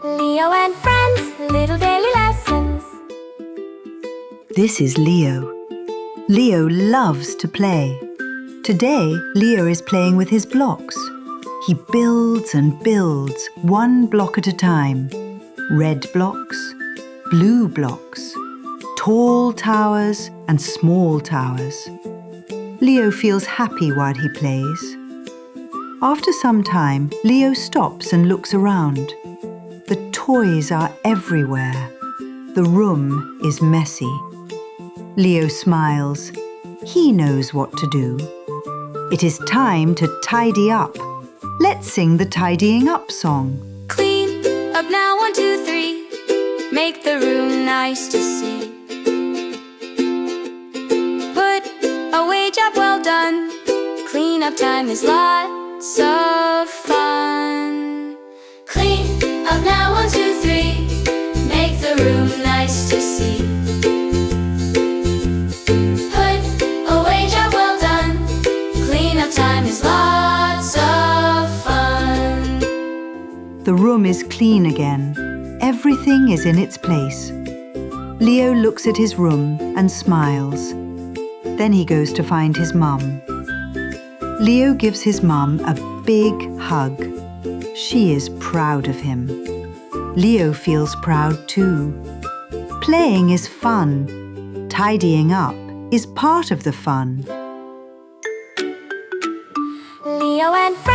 Leo and friends, little daily lessons. This is Leo. Leo loves to play. Today, Leo is playing with his blocks. He builds and builds, one block at a time. Red blocks, blue blocks, tall towers and small towers. Leo feels happy while he plays. After some time, Leo stops and looks around. The toys are everywhere. The room is messy. Leo smiles. He knows what to do. It is time to tidy up. Let's sing the tidying up song. Clean up now, 1, 2, 3. Make the room nice to see. Put away, job well done. Clean up time is lots of fun. Clean up now, 1, 2, 3. Make the room nice to see. Put away, job well done. Clean up time is lots of fun. The room is clean again. Everything is in its place. Leo looks at his room and smiles. Then he goes to find his mum. Leo gives his mum a big hug. She is proud of him. Leo feels proud too. Playing is fun. Tidying up is part of the fun. Leo and friends.